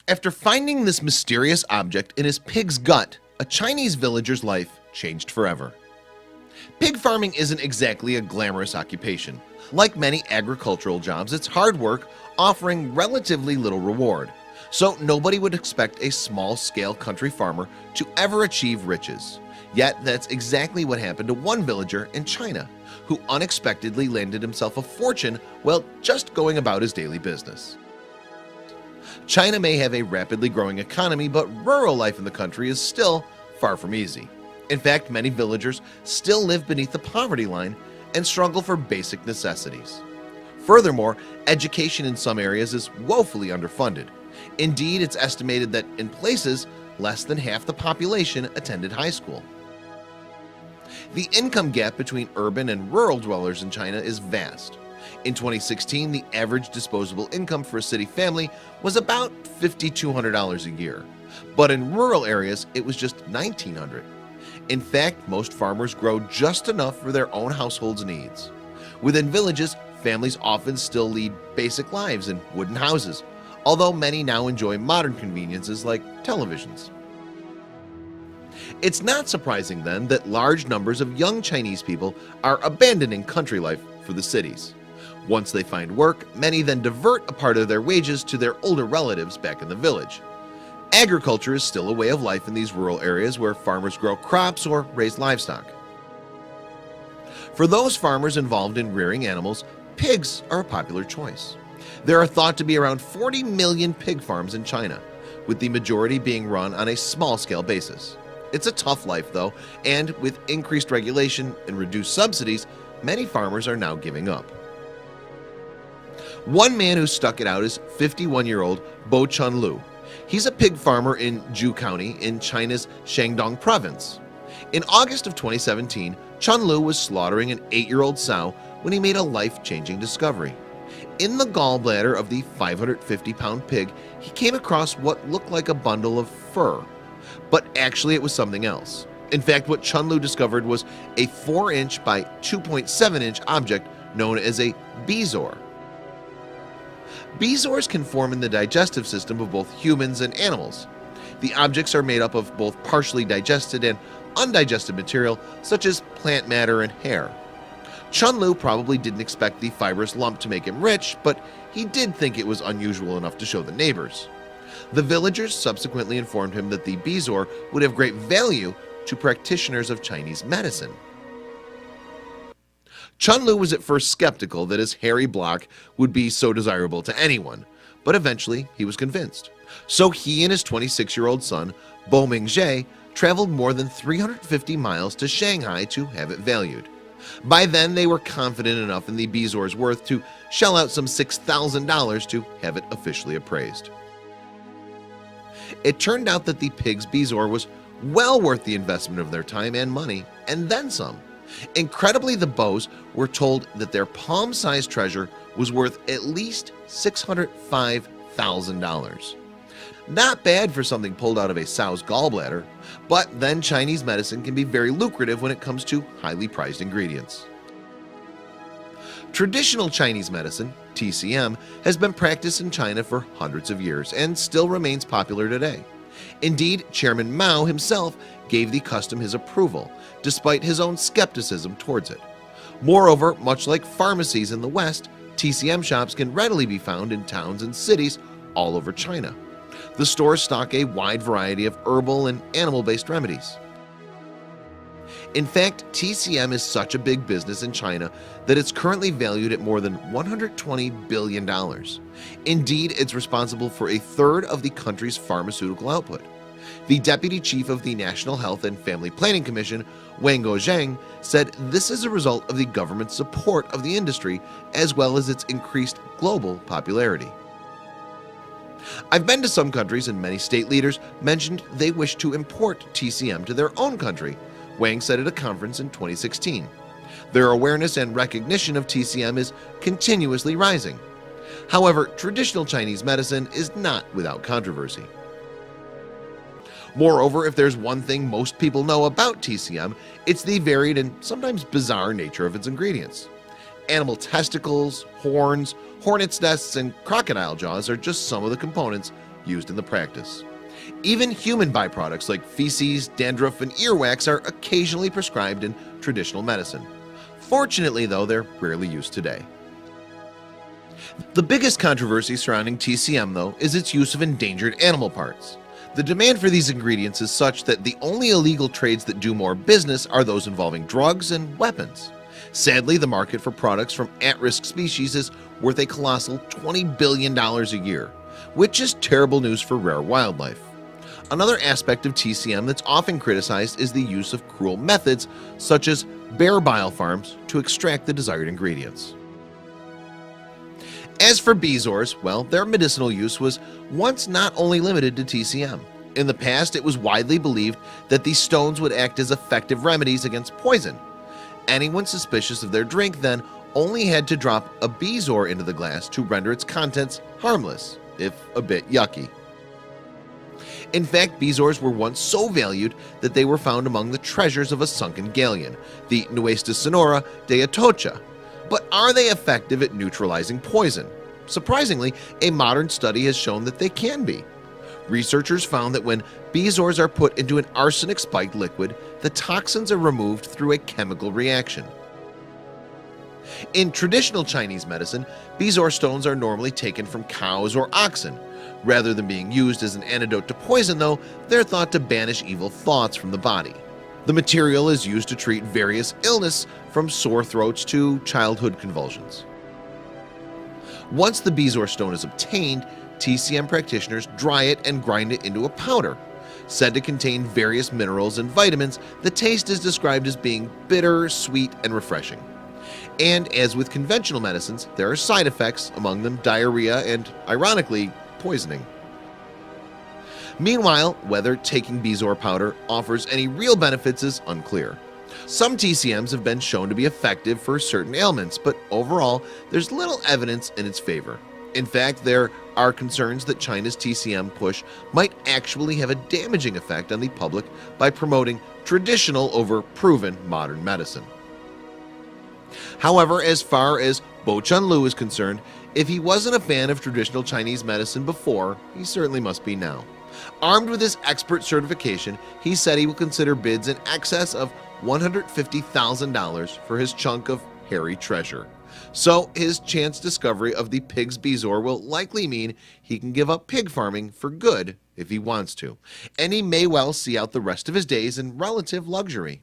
After finding this mysterious object in his pig's gut, a Chinese villager's life changed forever. Pig farming isn't exactly a glamorous occupation. Like many agricultural jobs, it's hard work offering relatively little reward. So nobody would expect a small-scale country farmer to ever achieve riches. Yet that's exactly what happened to one villager in China, who unexpectedly landed himself a fortune while just going about his daily business. China may have a rapidly growing economy, but rural life in the country is still far from easy. In fact, many villagers still live beneath the poverty line and struggle for basic necessities. Furthermore, education in some areas is woefully underfunded. Indeed, it's estimated that in places, less than half the population attended high school. The income gap between urban and rural dwellers in China is vast. In 2016, the average disposable income for a city family was about $5,200 a year, but in rural areas it was just $1,900. In fact, most farmers grow just enough for their own household's needs. Within villages, families often still lead basic lives in wooden houses, although many now enjoy modern conveniences like televisions. It's not surprising then that large numbers of young Chinese people are abandoning country life for the cities. Once they find work, many then divert a part of their wages to their older relatives back in the village. Agriculture is still a way of life in these rural areas where farmers grow crops or raise livestock. For those farmers involved in rearing animals, pigs are a popular choice. There are thought to be around 40 million pig farms in China, with the majority being run on a small-scale basis. It's a tough life though, and with increased regulation and reduced subsidies, many farmers are now giving up. One man who stuck it out is 51-year-old Bo Chunlu. He's a pig farmer in Zhu County in China's Shandong province. In August of 2017, Chunlu was slaughtering an 8-year-old sow when he made a life-changing discovery. In the gallbladder of the 550-pound pig, he came across what looked like a bundle of fur, but actually it was something else. In fact, what Chunlu discovered was a 4-inch by 2.7-inch object known as a bezoar. Bezoars can form in the digestive system of both humans and animals. The objects are made up of both partially digested and undigested material such as plant matter and hair. Chunlu probably didn't expect the fibrous lump to make him rich, but he did think it was unusual enough to show the neighbors. The villagers subsequently informed him that the bezoar would have great value to practitioners of Chinese medicine. Chunlu was at first skeptical that his hairy block would be so desirable to anyone, but eventually he was convinced. So he and his 26-year-old son, Bo Mingjie, traveled more than 350 miles to Shanghai to have it valued. By then, they were confident enough in the bezoar's worth to shell out some $6,000 to have it officially appraised. It turned out that the pig's bezoar was well worth the investment of their time and money, and then some. Incredibly, the Bows were told that their palm-sized treasure was worth at least $605,000. Not bad for something pulled out of a sow's gallbladder, but then Chinese medicine can be very lucrative when it comes to highly prized ingredients. Traditional Chinese medicine, TCM, has been practiced in China for hundreds of years and still remains popular today. Indeed, Chairman Mao himself gave the custom his approval, despite his own skepticism towards it. Moreover, much like pharmacies in the West, TCM shops can readily be found in towns and cities all over China. The stores stock a wide variety of herbal and animal-based remedies. In fact, TCM is such a big business in China that it's currently valued at more than $120 billion. Indeed, it's responsible for a third of the country's pharmaceutical output. The deputy chief of the National Health and Family Planning Commission, Wang Guozhang, said this is a result of the government's support of the industry as well as its increased global popularity. I've been to some countries and many state leaders mentioned they wish to import TCM to their own country, Wang said at a conference in 2016. Their awareness and recognition of TCM is continuously rising. However, traditional Chinese medicine is not without controversy. Moreover, if there's one thing most people know about TCM, it's the varied and sometimes bizarre nature of its ingredients. Animal testicles, horns, hornets' nests, and crocodile jaws are just some of the components used in the practice. Even human byproducts like feces, dandruff, and earwax are occasionally prescribed in traditional medicine. Fortunately, though, they're rarely used today. The biggest controversy surrounding TCM, though, is its use of endangered animal parts. The demand for these ingredients is such that the only illegal trades that do more business are those involving drugs and weapons. Sadly, the market for products from at-risk species is worth a colossal $20 billion a year, which is terrible news for rare wildlife. Another aspect of TCM that's often criticized is the use of cruel methods, such as bear bile farms, to extract the desired ingredients. As for bezoars, well, their medicinal use was once not only limited to TCM. In the past, it was widely believed that these stones would act as effective remedies against poison. Anyone suspicious of their drink then only had to drop a bezoar into the glass to render its contents harmless, if a bit yucky. In fact, bezoars were once so valued that they were found among the treasures of a sunken galleon, the Nuestra Sonora de Atocha. But are they effective at neutralizing poison? Surprisingly, a modern study has shown that they can be. Researchers found that when bezoars are put into an arsenic-spiked liquid, the toxins are removed through a chemical reaction. In traditional Chinese medicine, bezoar stones are normally taken from cows or oxen. Rather than being used as an antidote to poison, though, they're thought to banish evil thoughts from the body. The material is used to treat various illness from sore throats to childhood convulsions. Once the bezoar stone is obtained, TCM practitioners dry it and grind it into a powder. Said to contain various minerals and vitamins, the taste is described as being bitter, sweet, and refreshing. And as with conventional medicines, there are side effects, among them diarrhea and, ironically, poisoning. Meanwhile, whether taking bezoar powder offers any real benefits is unclear. Some TCMs have been shown to be effective for certain ailments, but overall, there's little evidence in its favor. In fact, there are concerns that China's TCM push might actually have a damaging effect on the public by promoting traditional over proven modern medicine. However, as far as Bo Chunlu is concerned, if he wasn't a fan of traditional Chinese medicine before, he certainly must be now. Armed with his expert certification, he said he will consider bids in excess of $150,000 for his chunk of hairy treasure. So his chance discovery of the pig's bezoar will likely mean he can give up pig farming for good if he wants to, and he may well see out the rest of his days in relative luxury.